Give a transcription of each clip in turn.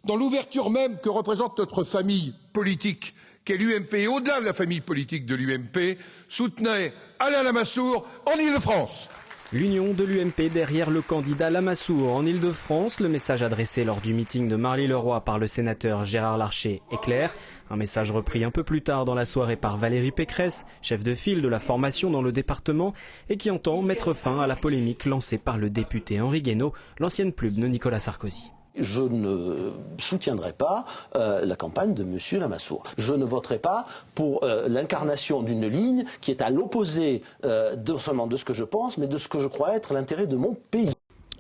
dans l'ouverture même que représente notre famille politique, qu'est l'UMP, et au-delà de la famille politique de l'UMP, soutenait Alain Lamassoure en Île-de-France. L'union de l'UMP derrière le candidat Lamassoure en Île-de-France. Le message adressé lors du meeting de Marly-le-Roi par le sénateur Gérard Larcher est clair. Un message repris un peu plus tard dans la soirée par Valérie Pécresse, chef de file de la formation dans le département, et qui entend mettre fin à la polémique lancée par le député Henri Guénaud, l'ancienne plume de Nicolas Sarkozy. Je ne soutiendrai pas la campagne de M. Lamassoure. Je ne voterai pas pour l'incarnation d'une ligne qui est à l'opposé non seulement de ce que je pense, mais de ce que je crois être l'intérêt de mon pays.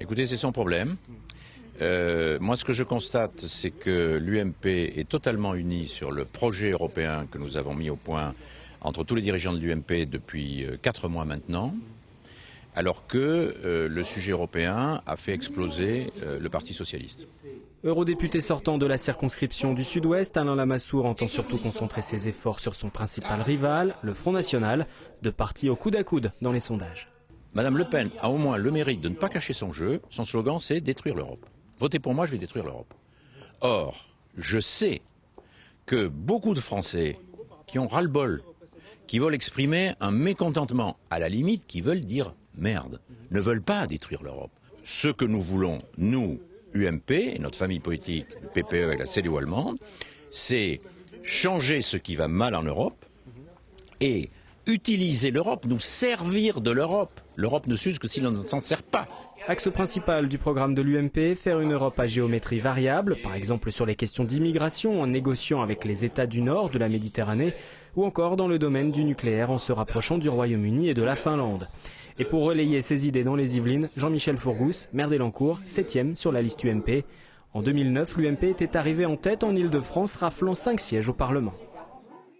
Écoutez, c'est son problème. Moi, ce que je constate, c'est que l'UMP est totalement unie sur le projet européen que nous avons mis au point entre tous les dirigeants de l'UMP depuis 4 mois maintenant, alors que le sujet européen a fait exploser le Parti socialiste. Eurodéputé sortant de la circonscription du Sud-Ouest, Alain Lamassoure entend surtout concentrer ses efforts sur son principal rival, le Front National, deux partis au coude à coude dans les sondages. Madame Le Pen a au moins le mérite de ne pas cacher son jeu. Son slogan, c'est « détruire l'Europe ». Votez pour moi, je vais détruire l'Europe. Or, je sais que beaucoup de Français qui ont ras-le-bol, qui veulent exprimer un mécontentement, à la limite, qui veulent dire merde, ne veulent pas détruire l'Europe. Ce que nous voulons, nous, UMP, et notre famille politique, le PPE et la CDU allemande, c'est changer ce qui va mal en Europe et utiliser l'Europe, nous servir de l'Europe. L'Europe ne s'use que si l'on ne s'en sert pas. Axe principal du programme de l'UMP, faire une Europe à géométrie variable, par exemple sur les questions d'immigration en négociant avec les États du Nord de la Méditerranée, ou encore dans le domaine du nucléaire en se rapprochant du Royaume-Uni et de la Finlande. Et pour relayer ses idées dans les Yvelines, Jean-Michel Fourgousse, maire d'Elancourt, 7e sur la liste UMP. En 2009, l'UMP était arrivé en tête en Île-de-France, raflant 5 sièges au Parlement.